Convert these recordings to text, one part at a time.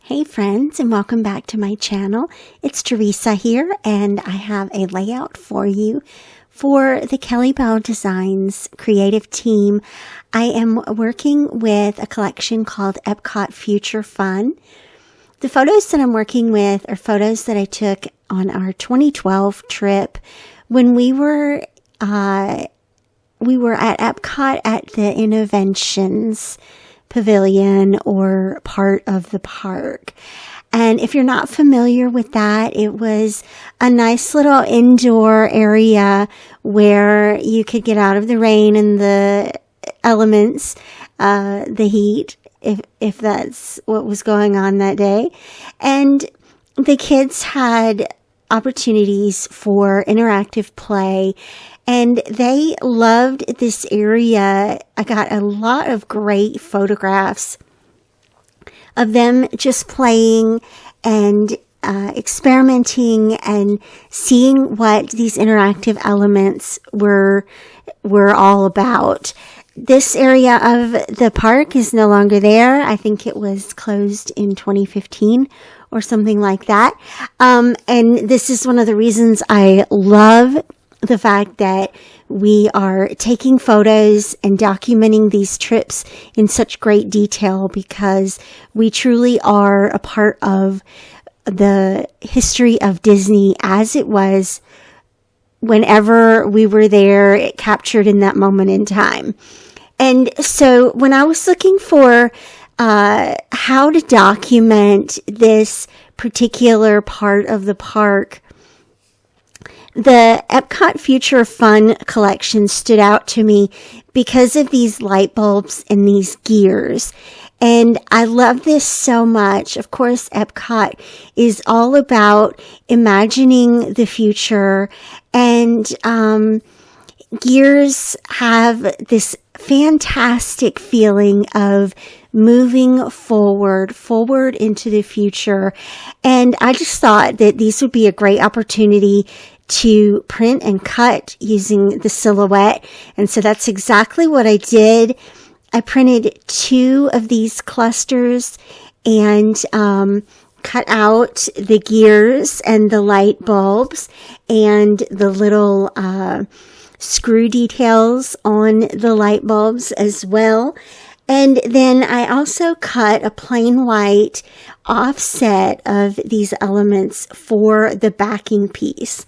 Hey friends, and welcome back to my channel. It's Teresa here, and I have a layout for you for the KellyBell Designs creative team. I am working with a collection called Epcot Future Fun. The photos that I'm working with are photos that I took on our 2012 trip when we were at Epcot at the Innoventions pavilion or part of the park. And if you're not familiar with that, it was a nice little indoor area where you could get out of the rain and the elements, the heat, if that's what was going on that day. And the kids had opportunities for interactive play, and they loved this area. I got a lot of great photographs of them just playing and experimenting and seeing what these interactive elements were all about. This area of the park is no longer there. I think it was closed in 2015 or something like that. And this is one of the reasons I love the fact that we are taking photos and documenting these trips in such great detail, because we truly are a part of the history of Disney as it was whenever we were there, it captured in that moment in time. And so when I was looking for how to document this particular part of the park, the Epcot Future Fun collection stood out to me because of these light bulbs and these gears. And I love this so much. Of course, Epcot is all about imagining the future, and gears have this fantastic feeling of moving forward into the future. And I just thought that these would be a great opportunity to print and cut using the silhouette. And so that's exactly what I did. I printed 2 of these clusters and cut out the gears and the light bulbs and the little screw details on the light bulbs as well. And then I also cut a plain white offset of these elements for the backing piece.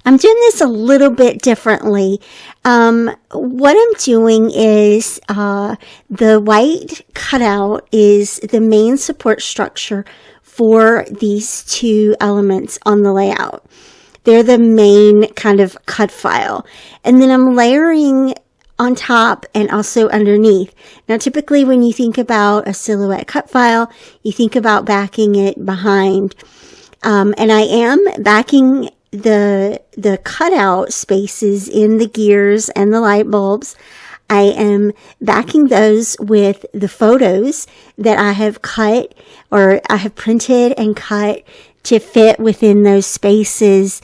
I'm doing this a little bit differently. What I'm doing is the white cutout is the main support structure for these 2 elements on the layout. They're the main kind of cut file. And then I'm layering on top and also underneath. Now, typically when you think about a silhouette cut file, you think about backing it behind. And I am backing the cutout spaces in the gears and the light bulbs. I am backing those with the photos that I have cut, or I have printed and cut to fit within those spaces.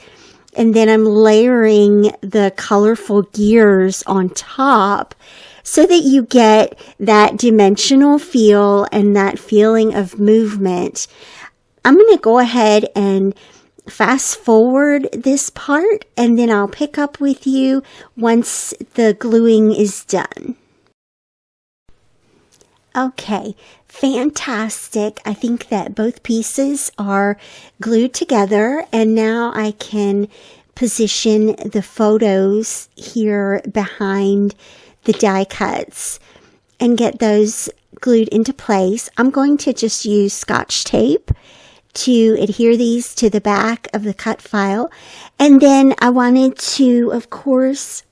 And then I'm layering the colorful gears on top so that you get that dimensional feel and that feeling of movement. I'm going to go ahead and fast forward this part, and then I'll pick up with you once the gluing is done. Okay, fantastic. I think that both pieces are glued together, and now I can position the photos here behind the die cuts and get those glued into place. I'm going to just use Scotch tape to adhere these to the back of the cut file. And then I wanted to, of course,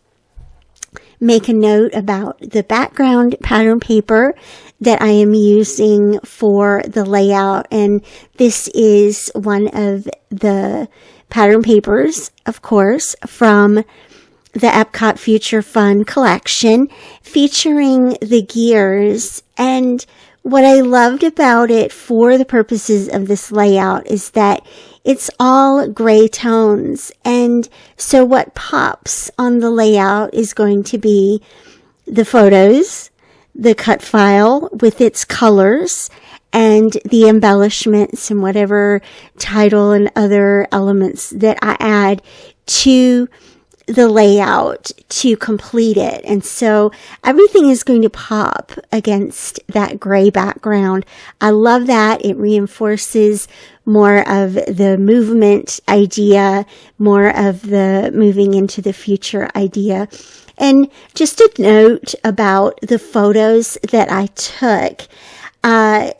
make a note about the background pattern paper that I am using for the layout. And this is one of the pattern papers, of course, from the Epcot Future Fun collection, featuring the gears. And what I loved about it for the purposes of this layout is that it's all gray tones. And so what pops on the layout is going to be the photos, the cut file with its colors, and the embellishments and whatever title and other elements that I add to the layout to complete it. And so everything is going to pop against that gray background. I love that. It reinforces more of the movement idea, more of the moving into the future idea. And just a note about the photos that I took.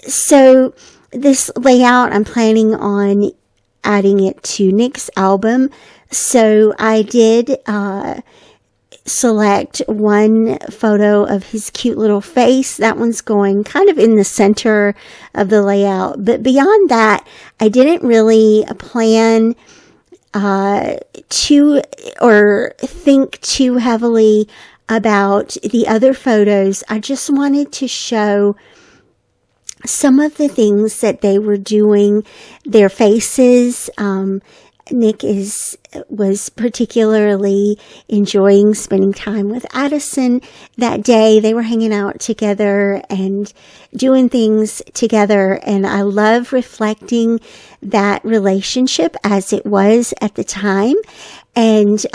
So this layout, I'm planning on adding it to Nick's album. So I did select one photo of his cute little face. That one's going kind of in the center of the layout. But beyond that, I didn't really plan to or think too heavily about the other photos. I just wanted to show some of the things that they were doing, their faces. Nick was particularly enjoying spending time with Addison that day. They were hanging out together and doing things together, and I love reflecting that relationship as it was at the time and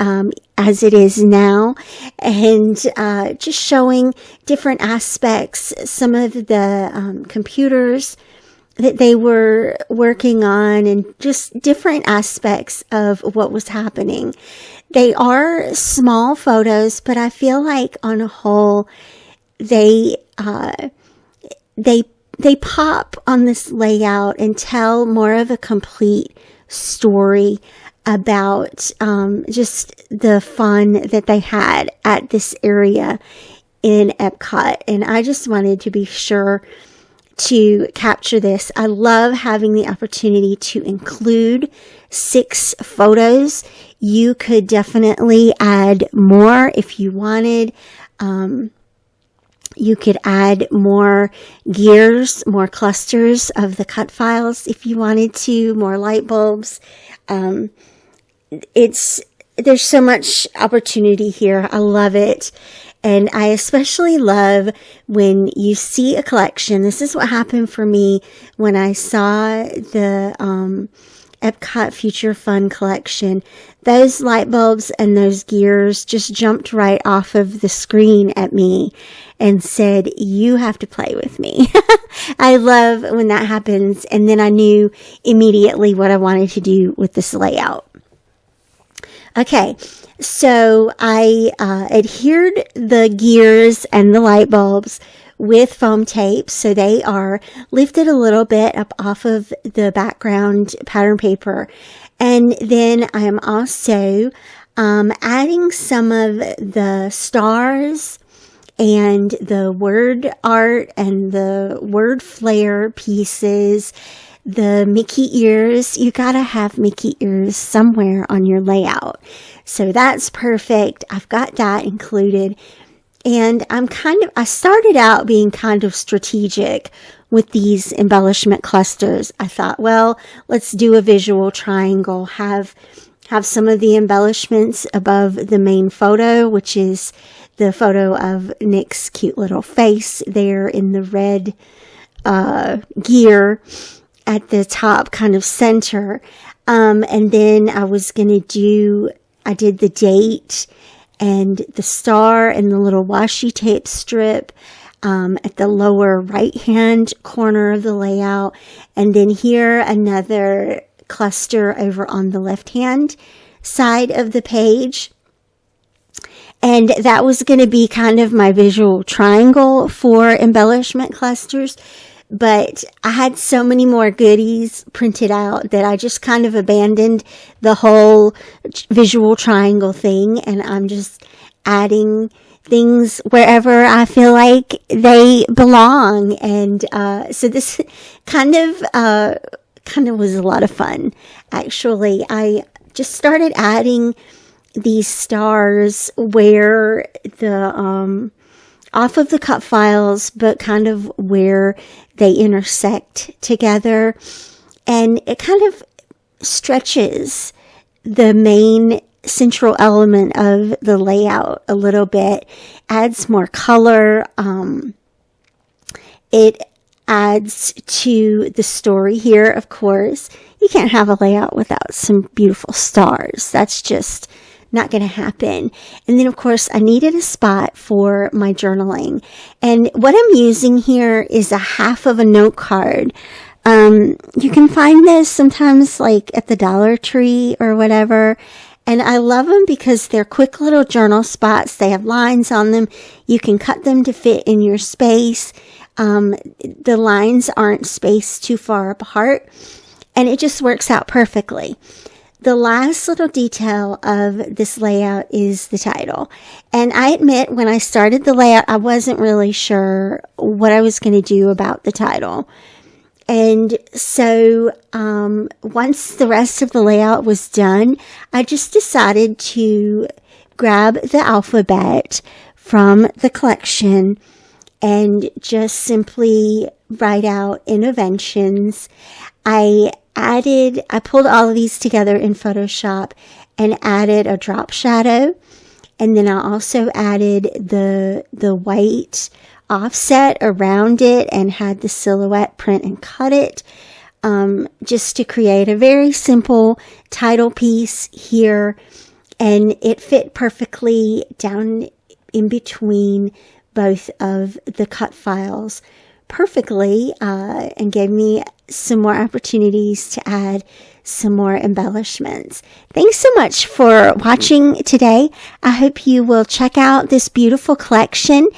as it is now, and just showing different aspects, some of the computers that they were working on, and just different aspects of what was happening. They are small photos, but I feel like on a whole, they pop on this layout and tell more of a complete story about just the fun that they had at this area in Epcot. And I just wanted to be sure to capture this. I love having the opportunity to include 6 photos. You could definitely add more if you wanted. You could add more gears, more clusters of the cut files if you wanted to, more light bulbs. There's so much opportunity here. I love it. And I especially love when you see a collection. This is what happened for me when I saw the Epcot Future Fun collection. Those light bulbs and those gears just jumped right off of the screen at me and said, you have to play with me. I love when that happens. And then I knew immediately what I wanted to do with this layout. Okay, so I adhered the gears and the light bulbs with foam tape, so they are lifted a little bit up off of the background pattern paper. And then I am also adding some of the stars and the word art and the word flare pieces. The Mickey ears, you gotta have Mickey ears somewhere on your layout. So that's perfect. I've got that included. And I started out being kind of strategic with these embellishment clusters. I thought, well, let's do a visual triangle, have some of the embellishments above the main photo, which is the photo of Nick's cute little face there in the red gear at the top kind of center. And then I did the date and the star and the little washi tape strip at the lower right hand corner of the layout. And then here another cluster over on the left hand side of the page. And that was going to be kind of my visual triangle for embellishment clusters. But I had so many more goodies printed out that I just kind of abandoned the whole visual triangle thing. And I'm just adding things wherever I feel like they belong. And so this kind of was a lot of fun. Actually, I just started adding these stars where the off of the cut files, but kind of where they intersect together. And it kind of stretches the main central element of the layout a little bit, adds more color. It adds to the story here, of course. You can't have a layout without some beautiful stars. That's just not going to happen. And then, of course, I needed a spot for my journaling. And what I'm using here is a half of a note card. You can find this sometimes like at the Dollar Tree or whatever. And I love them because they're quick little journal spots. They have lines on them. You can cut them to fit in your space. The lines aren't spaced too far apart, and it just works out perfectly. The last little detail of this layout is the title. And I admit, when I started the layout, I wasn't really sure what I was going to do about the title. And so once the rest of the layout was done, I just decided to grab the alphabet from the collection and just simply write out Innoventions. I pulled all of these together in Photoshop and added a drop shadow. And then I also added the white offset around it and had the silhouette print and cut it, just to create a very simple title piece here. And it fit perfectly down in between both of the cut files perfectly, and gave me some more opportunities to add some more embellishments. Thanks so much for watching today. I hope you will check out this beautiful collection,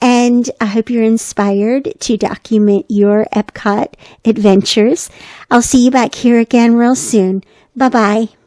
and I hope you're inspired to document your Epcot adventures. I'll see you back here again real soon. Bye-bye.